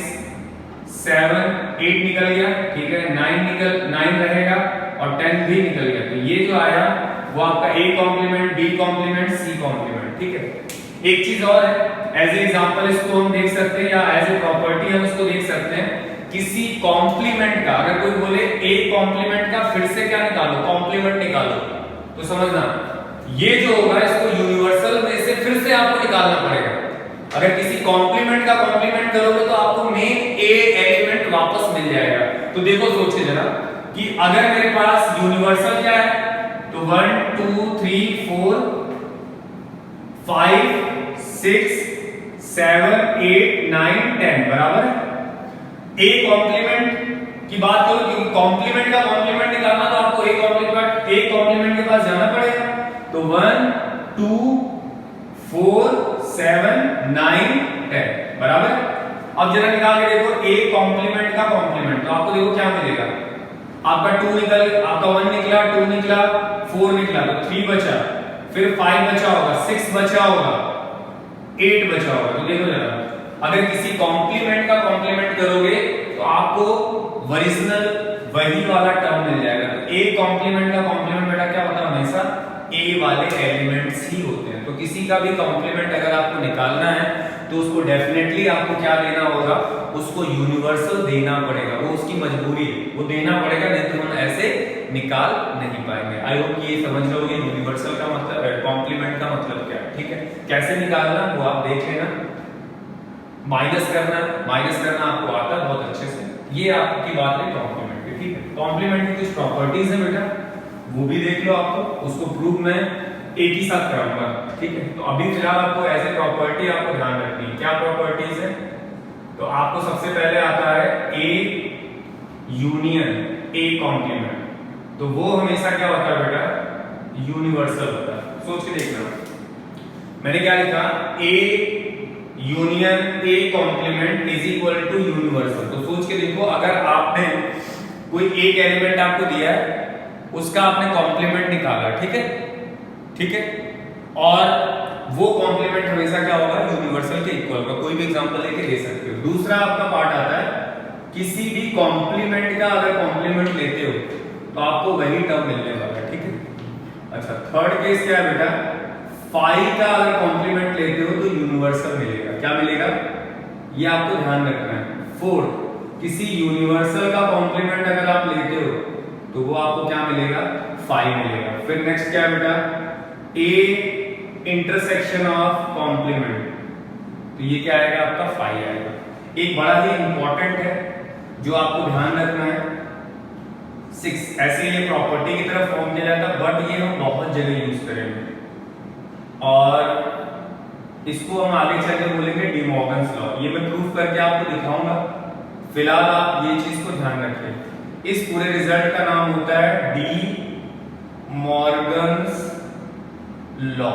7 8 निकल गया, ठीक है, 9 रहेगा और 10 भी निकल गया। तो ये जो आया वो आपका A complement, B complement, C complement, ठीक है। एक चीज और है, एज ए एग्जांपल इसको हम देख सकते हैं या एज ए प्रॉपर्टी हम इसको देख सकते हैं। किसी कॉम्प्लीमेंट का अगर कोई बोले ए कॉम्प्लीमेंट का फिर से क्या निकालो, कॉम्प्लीमेंट निकालो, तो समझना ये जो होगा इसको यूनिवर्सल में से फिर से आपको निकालना पड़ेगा। अगर किसी कॉम्प्लीमेंट का कॉम्प्लीमेंट करोगे तो आपको मेन ए एलिमेंट वापस मिल जाएगा। तो देखो सोचिए जरा कि अगर मेरे पास यूनिवर्सल क्या है, तो 1 2 3 4 5 6 7 8 9 10 बराबर है। ए कॉम्प्लीमेंट की बात करो, क्योंकि कॉम्प्लीमेंट का कॉम्प्लीमेंट निकालना तो आपको ए कॉम्प्लीमेंट के पास जाना पड़ेगा। तो 1 2 4 7 9 10 बराबर। अब जरा निकाल के देखो ए कॉम्प्लीमेंट का कॉम्प्लीमेंट, तो आपको देखो क्या मिलेगा, आपका 2 निकल, आपका 1 निकला, 2 निकला, 4 निकला, तो 3 बचा, फिर 5 बचा होगा, 6 बचा होगा, 8 बचा होगा। तो देखो जरा अगर किसी कॉम्प्लीमेंट का कॉम्प्लीमेंट करोगे तो आपको ओरिजिनल वही वाला टर्म मिल जाएगा। तो ए कॉम्प्लीमेंट का कॉम्प्लीमेंट बेटा क्या होता है, हमेशा ए वाले एलिमेंट्स ही होते हैं। तो किसी का भी कॉम्प्लीमेंट अगर आपको निकालना है तो उसको डेफिनेटली आपको क्या लेना होगा, उसको यूनिवर्सल देना पड़ेगा, वो उसकी मजबूरी है, वो देना पड़ेगा, नहीं तो हम ऐसे निकाल नहीं पाएंगे। आई होप कि ये समझ लोगे यूनिवर्सल का मतलब, कॉम्प्लीमेंट का मतलब क्या है, ठीक है। कैसे निकालना वो आप देख लेना, माइनस करना आपको आता है बहुत अच्छे से। ये आपकी बात है कॉम्प्लीमेंट की, ठीक है। कॉम्प्लीमेंट की कुछ प्रॉपर्टीज है बेटा, वो भी देख लो, आपको उसको प्रूव मैं एक ही साथ कराऊंगा, ठीक है। तो अभी फिलहाल आपको एज ए प्रॉपर्टी आपको ध्यान रखनी है, क्या प्रॉपर्टीज है। तो आपको सबसे पहले आता है ए यूनियन ए कॉम्प्लीमेंट, तो वो हमेशा क्या होता है बेटा, यूनिवर्सल होता है। सोच के देखना, मैंने क्या लिखा, A union A complement is equal to universal. तो सोच के देखो, अगर आपने कोई एक एलिमेंट आपको दिया है, उसका आपने कॉम्प्लीमेंट निकाला, ठीक है, और वो कॉम्प्लीमेंट हमेशा क्या होगा, यूनिवर्सल के इक्वल होगा। कोई भी एग्जांपल लेके ले सकते हो। दूसरा आपका पार्ट आता है, किसी भी कॉम्प्लीमेंट का अगर कॉम्प्लीमेंट लेते हो तो आपको वही टर्म मिलने वाला है, अच्छा थर्ड केस क्या है बेटा, फाइव का अगर कॉम्प्लीमेंट लेते हो तो यूनिवर्सल मिलेगा। क्या मिलेगा ये आपको ध्यान रखना है। फोर्थ, किसी यूनिवर्सल का कॉम्प्लीमेंट अगर आप लेते हो तो वो आपको क्या मिलेगा, फाइव मिलेगा। फिर नेक्स्ट क्या है बेटा, ए इंटरसेक्शन ऑफ कॉम्प्लीमेंट, तो ये क्या आएगा आपका फाइव आएगा। एक बड़ा ही इंपॉर्टेंट है जो आपको ध्यान रखना है, 6 ऐसे ये प्रॉपर्टी की तरफ फॉर्म किया जाता है बट ये हम बहुत जगह यूज करेंगे और इसको हम आगे चलकर बोलेंगे डी मॉर्गन्स लॉ। ये मैं प्रूफ करके आपको दिखाऊंगा, फिलहाल आप ये चीज को ध्यान रखें। इस पूरे रिजल्ट का नाम होता है डी मॉर्गन्स लॉ,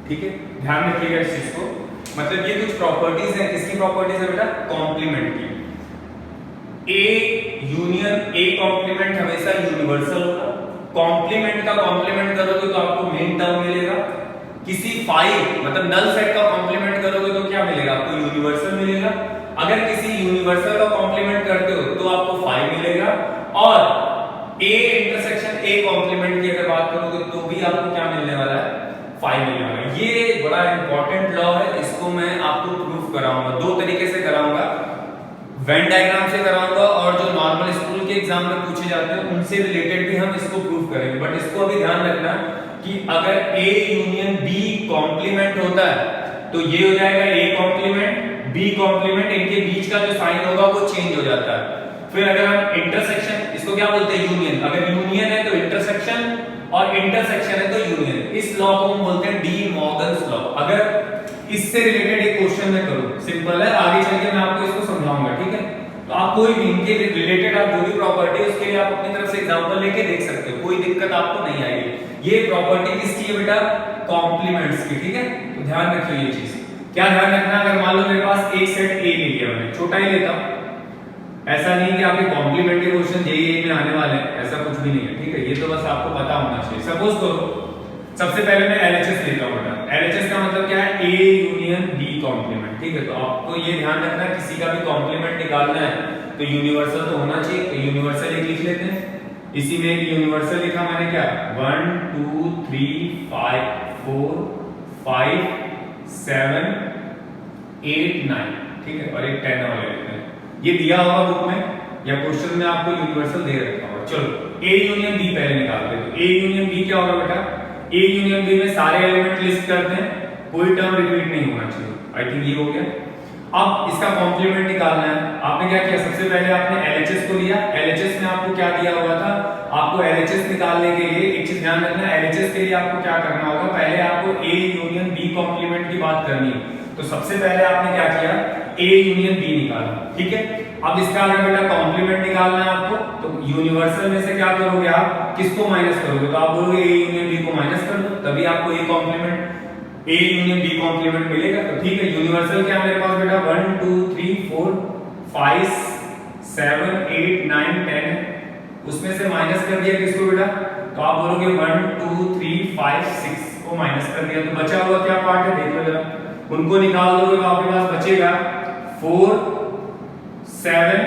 ठीक है, ध्यान रखिएगा इस चीज को। मतलब ये कुछ प्रॉपर्टीज है, किसकी प्रॉपर्टीज है बेटा, कॉम्प्लीमेंट की। ए यूनियन ए कॉम्प्लीमेंट हमेशा यूनिवर्सल होगा। कॉम्प्लीमेंट का कॉम्प्लीमेंट करोगे तो आपको मेन टर्म मिलेगा। किसी फाइव मतलब नल सेट का कॉम्प्लीमेंट करोगे तो क्या मिलेगा आपको, यूनिवर्सल मिलेगा। अगर किसी यूनिवर्सल का कॉम्प्लीमेंट करते हो तो आपको फाइव मिलेगा। और ए इंटरसेक्शन ए कॉम्प्लीमेंट की अगर बात करोगे तो भी आपको क्या मिलने वाला है, फाइव मिलने वाला है। ये बड़ा इंपॉर्टेंट लॉ है, इसको मैं आपको प्रूफ कराऊंगा, दो तरीके से कराऊंगा, वेन डायग्राम से कराऊंगा और जो नॉर्मल स्कूल के एग्जाम में पूछे जाते हैं उनसे रिलेटेड भी हम इसको प्रूफ करेंगे। बट इसको अभी ध्यान रखना कि अगर ए यूनियन बी कॉम्प्लीमेंट होता है तो ये हो जाएगा ए कॉम्प्लीमेंट बी कॉम्प्लीमेंट, इनके बीच का जो साइन होगा वो चेंज हो जाता है। फिर अगर हम इंटरसेक्शन, इसको क्या बोलते हैं, यूनियन, अगर यूनियन है तो इंटरसेक्शन और इंटरसेक्शन है तो यूनियन। इस लॉ को हम बोलते हैं डी मॉर्गन्स लॉ। अगर इससे रिलेटेड एक क्वेश्चन मैं करूं, सिंपल है, आगे चल के मैं आपको इसको समझाऊंगा, ठीक है। तो आप कोई भी इनके रिलेटेड आप जो भी प्रॉपर्टी है उसके लिए आप अपनी तरफ से एग्जांपल लेके देख सकते हो, कोई दिक्कत आपको नहीं आएगी। ये प्रॉपर्टी किसकी है बेटा, कॉम्प्लीमेंट्स की, ठीक है। तो ध्यान रखिए ये चीज, क्या ध्यान रखना, अगर मान लो मेरे पास एक सेट ए ले लिया, मैंने छोटा ही लेता हूं, ऐसा नहीं कि आपके कॉम्प्लीमेंट्री क्वेश्चन जेईई में आने वाले हैं, ऐसा कुछ भी नहीं है, ठीक है। ये तो बस आपको पता होना चाहिए। सपोज करो सबसे पहले मैं एलएचएस लेता हूं बेटा, एलएचएस का मतलब क्या है, ए यूनियन बी कॉम्प्लीमेंट, ठीक है। तो आपको ये ध्यान रखना है किसी का भी कॉम्प्लीमेंट निकालना है तो यूनिवर्सल तो होना चाहिए, तो यूनिवर्सल एक लिख लेते हैं। इसी में एक यूनिवर्सल लिखा मैंने, क्या 1 2 3 5 4 5 7 8 9, ठीक है, और एक 10 वाले लेते हैं। ये दिया होगा बुक में या क्वेश्चन में आपको यूनिवर्सल दे रखा होगा। चलो ए यूनियन बी पहले निकालते हैं। तो ए यूनियन बी क्या होगा बेटा, ए यूनियन बी में सारे एलिमेंट लिस्ट करते हैं, कोई टर्म रिपीट नहीं होना चाहिए। आई थिंक ये हो गया। अब इसका कॉम्प्लीमेंट निकालना है। आपने क्या किया, सबसे पहले आपने एलएचएस को लिया। एलएचएस में आपको क्या दिया हुआ था, आपको एलएचएस निकालने के लिए एक चीज ध्यान रखना, एलएचएस के लिए आपको क्या करना होगा, पहले आपको ए यूनियन बी कॉम्प्लीमेंट की बात करनी है। तो सबसे पहले आपने क्या किया, ए यूनियन बी निकाला, ठीक है। अब इसका अगर बेटा कॉम्प्लीमेंट निकालना है आपको, तो यूनिवर्सल में से क्या करोगे आप, किसको माइनस करोगे, तो आप बोलोगे ए यूनियन बी को माइनस कर दो, तभी आपको A complement A union B complement मिलेगा। तो ठीक है, यूनिवर्सल क्या मेरे पास बेटा 1 2 3 4 5 7 8 9 10, उसमें से माइनस कर दिया किसको बेटा, तो आप बोलोगे 1 2 3 5 6 को माइनस कर दिया। तो बचा हुआ क्या पार्ट है देख लो जरा, उनको निकाल दोगे तो आपके पास बचेगा 4 7,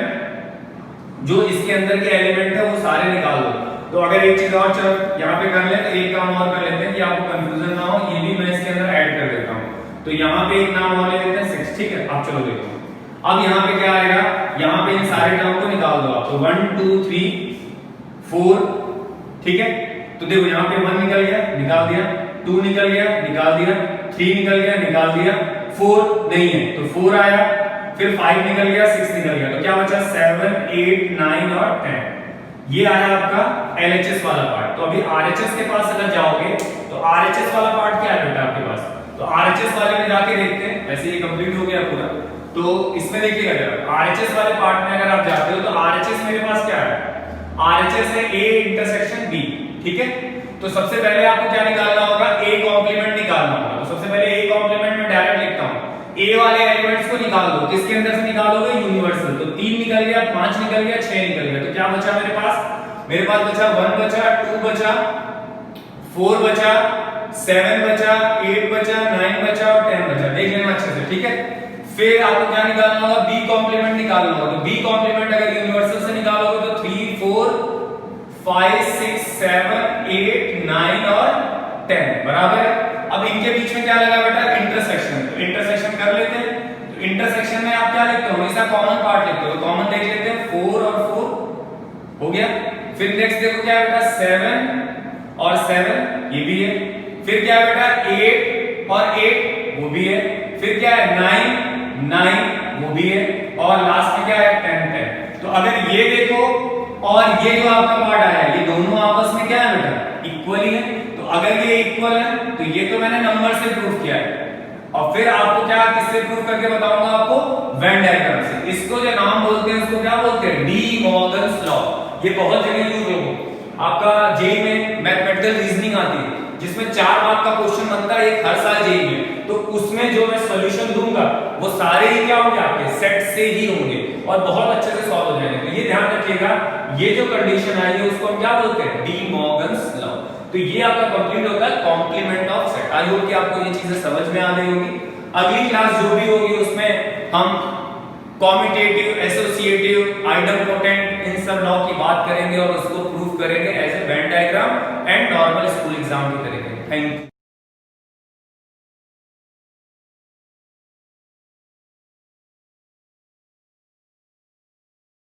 जो इसके अंदर के एलिमेंट है वो सारे निकाल दो। तो अगर एक चीज और चलो यहाँ पे कर ले, तो एक काम और कर लेते हैं कि आपको कंफ्यूजन ना हो, ये भी मैं इसके अंदर ऐड कर देता हूँ। तो यहाँ पे एक नाम और ले लेते हैं 6, ठीक है। आप चलो देखो अब यहाँ पे क्या आएगा, यहाँ पे इन सारे टर्म को निकाल दो आप। तो 1 2 3 4, ठीक है। तो देखो यहाँ पे 1 निकल गया, निकाल दिया, 2 निकल गया, निकाल दिया, 3 निकल गया, निकाल दिया, 4 नहीं है तो 4 आया, फिर 5 निकल गया, 6 निकल गया, तो क्या बचा 7 8 9 और 10। ये आया आपका एलएचएस वाला पार्ट। तो अभी आरएचएस के पास अगर जाओगे तो आरएचएस वाला पार्ट क्या है बेटा आपके पास, तो आरएचएस वाले में जाके देखते हैं। वैसे ये कंप्लीट हो गया पूरा, तो इसमें देखिएगा जरा, आरएचएस वाले पार्ट में अगर आप जाते हो तो आरएचएस मेरे पास क्या है, आरएचएस है ए इंटरसेक्शन बी, ठीक है। तो सबसे पहले आपको क्या निकालना होगा, ए कॉम्प्लीमेंट निकालना होगा। तो सबसे पहले ए कॉम्प्लीमेंट में डायरेक्ट लिखता हूं, ए वाले एलिमेंट्स को निकाल दो, किसके अंदर से निकालोगे, यूनिवर्सल। तो 3 निकल गया, 5 निकल गया, 6 निकल गया, तो क्या बचा मेरे पास बचा 1 बचा, 2 बचा, 4 बचा, 7 बचा, 8 बचा, 9 बचा और 10 बचा। देख लेना अच्छे से, ठीक है। फिर आपको क्या निकालना होगा, बी कॉम्प्लीमेंट निकालना होगा। तो बी कॉम्प्लीमेंट अगर यूनिवर्सल से निकालोगे तो 3 4 5 6 7 8 9 10 बराबर है। अब इनके बीच में क्या लगा बेटा, इंटरसेक्शन। तो इंटरसेक्शन कर लेते हैं। तो इंटरसेक्शन में आप क्या लिखते हो, हमेशा कॉमन पार्ट लिखते हो, कॉमन देख लेते हैं, 4 और 4 हो गया। फिर नेक्स्ट देखो क्या है बेटा, 7 और 7 ये भी है। फिर क्या है बेटा, 8 और 8 वो भी है। फिर क्या है, 9 9 वो भी है। और लास्ट में क्या है, 10 10। तो अगर ये देखो और ये जो आपका पार्ट आया है, ये दोनों आपस में क्या है बेटा, इक्वल ही है। तो अगर ये इक्वल है तो ये तो मैंने नंबर से प्रूव किया है। और फिर आपको क्या, किससे प्रूव करके बताऊंगा आपको, वेन डायग्राम से। इसको जो नाम बोलते हैं उसको क्या बोलते हैं, डी मॉर्गन्स लॉ। ये बहुत जगह यूज होगा। आपका जेईई में मैथमेटिकल रीजनिंग आती है जिसमें 4 मार्क का क्वेश्चन बनता है एक हर साल जेईई में। तो उसमें जो मैं सॉल्यूशन दूंगा वो सारे ही क्या होंगे, आपके सेट से ही होंगे और बहुत अच्छे से सॉल्व हो जाएंगे। तो ये ध्यान रखिएगा, ये जो कंडीशन आई है उसको हम क्या बोलते हैं, डी मॉर्गन्स लॉ। तो ये आपका कंप्लीट होता है complement of set. I hope कि आपको ये चीजें समझ में आ गई होगी। अगली क्लास जो भी होगी उसमें हम कॉम्यूटेटिव, एसोसिएटिव, आइडम्पोटेंट, इन सब लॉ की बात करेंगे और उसको प्रूव करेंगे as a Venn diagram and normal school exam की तरीके। Thank you.